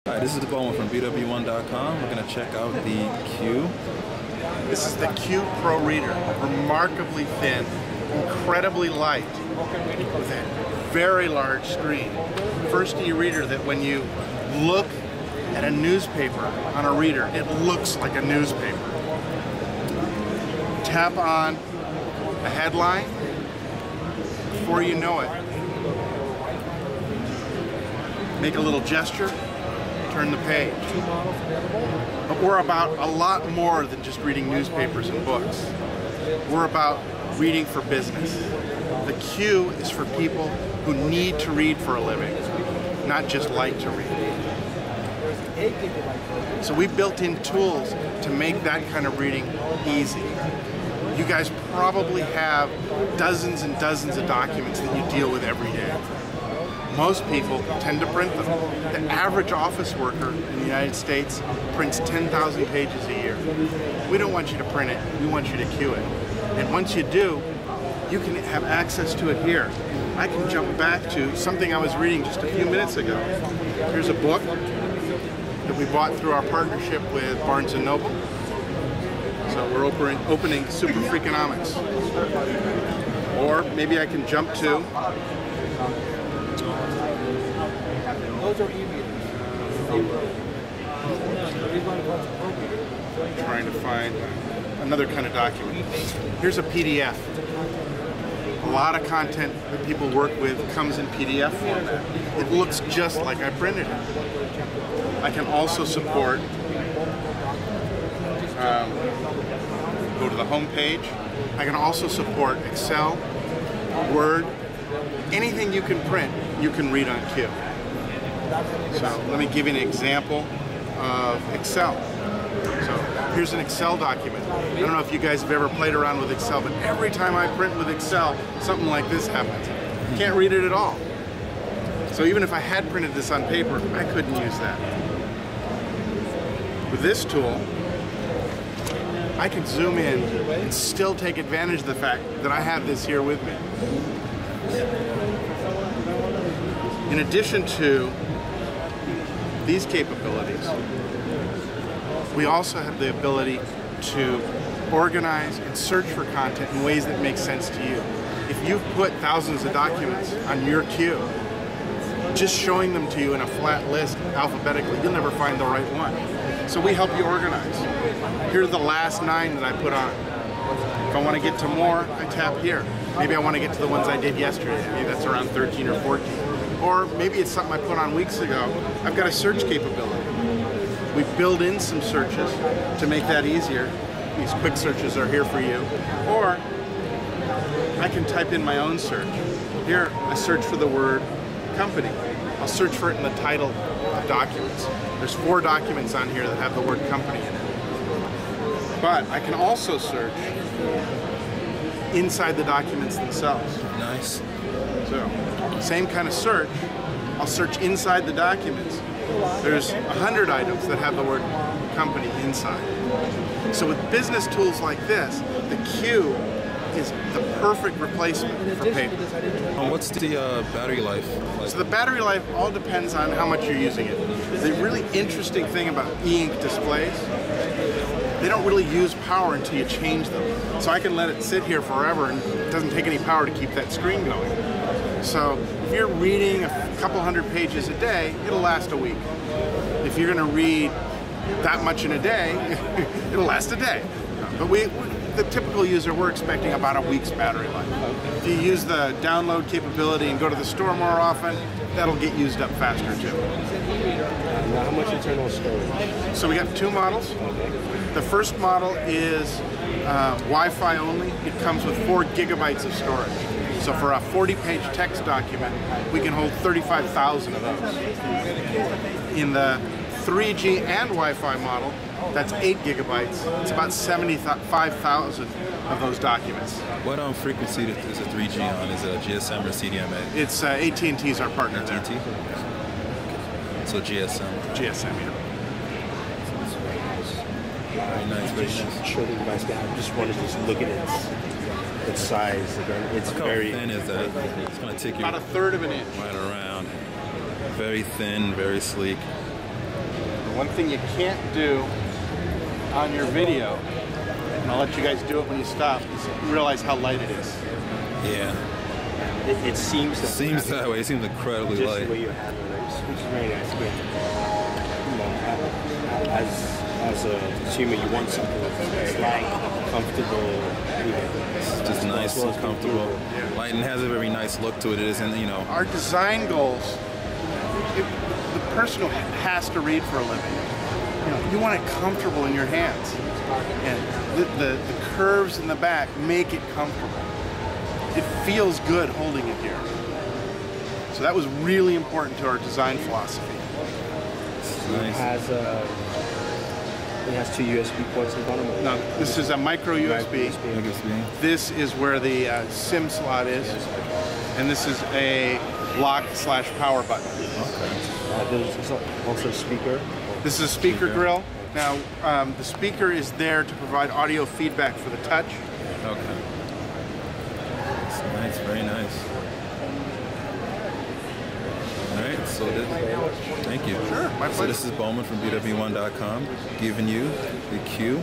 Hi, this is BWOne from BWOne.com. We're going to check out the Q. This is the Q Pro Reader. Remarkably thin, incredibly light, with a very large screen. First e-reader that when you look at a newspaper on a reader, it looks like a newspaper. Tap on a headline, before you know it, make a little gesture, turn the page. But we're about a lot more than just reading newspapers and books. We're about reading for business. The Q is for people who need to read for a living, not just like to read. So we built in tools to make that kind of reading easy. You guys probably have dozens and dozens of documents that you deal with every day. Most people tend to print them. The average office worker in the United States prints 10,000 pages a year. We don't want you to print it, we want you to queue it. And once you do, you can have access to it here. I can jump back to something I was reading just a few minutes ago. Here's a book that we bought through our partnership with Barnes & Noble. So we're opening Super Freakonomics. Or maybe I can jump to trying to find another kind of document. Here's a PDF. A lot of content that people work with comes in PDF format. It looks just like I printed it. I can also support, go to the home page. I can also support Excel, Word, anything you can print, you can read on Q. So let me give you an example of Excel. So here's an Excel document. I don't know if you guys have ever played around with Excel, but every time I print with Excel, something like this happens. Can't read it at all. So even if I had printed this on paper, I couldn't use that. With this tool, I can zoom in and still take advantage of the fact that I have this here with me. In addition to these capabilities, we also have the ability to organize and search for content in ways that make sense to you. If you've put thousands of documents on your queue, just showing them to you in a flat list alphabetically, you'll never find the right one. So we help you organize. Here are the last 9 that I put on. If I want to get to more, I tap here. Maybe I want to get to the ones I did yesterday. Maybe that's around 13 or 14. Or maybe it's something I put on weeks ago. I've got a search capability. We build in some searches to make that easier. These quick searches are here for you. Or I can type in my own search. Here, I search for the word company. I'll search for it in the title of documents. There's 4 documents on here that have the word company in it. But I can also search inside the documents themselves. Nice. So, same kind of search. I'll search inside the documents. There's 100 items that have the word company inside. So with business tools like this, the Q is the perfect replacement for paper. What's the battery life like? So the battery life all depends on how much you're using it. The really interesting thing about e-ink displays, they don't really use power until you change them. So I can let it sit here forever and it doesn't take any power to keep that screen going. So if you're reading a couple hundred pages a day, it'll last a week. If you're going to read that much in a day, it'll last a day. But the typical user, we're expecting about a week's battery life. If you use the download capability and go to the store more often, that'll get used up faster too. Now, how much internal storage? So we got 2 models. The first model is Wi-Fi only. It comes with 4 gigabytes of storage. So for a 40-page text document, we can hold 35,000 of those. In the 3G and Wi-Fi model, that's 8 gigabytes. It's about 75,000 of those documents. What frequency is a 3G on? Is it a GSM or CDMA? It's AT&T's our partner there. AT&T? So GSM. GSM, yeah. Very nice, very Just nice. show the device down. I just wanted to look at its size. Again, it's How very thin is that? It's going to take you About 1/3 of an inch. right around. Very thin, very sleek. The one thing you can't do on your video, and I'll let you guys do it when you stop, is realize how light it is. Yeah. It seems that way. It seems incredibly just light. the way you have it, which is very nice. But you know, as a consumer, you want something that's light, comfortable. It's just nice and comfortable. Light and has a very nice look to it. It isn't, you know. Our design goals, the person who has to read for a living, you know, you want it comfortable in your hands. And the curves in the back make it comfortable. It feels good holding it here. So that was really important to our design philosophy. Nice. It has 2 USB ports in front of it. No, this is a micro USB. This is where the SIM slot is. And this is a lock/power button. Okay. There's also a speaker. This is a speaker grill. Now, the speaker is there to provide audio feedback for the touch. Okay. It's nice, very nice. All right, so thank you. Sure, my pleasure. So this is BWOne from BWOne.com giving you the cue.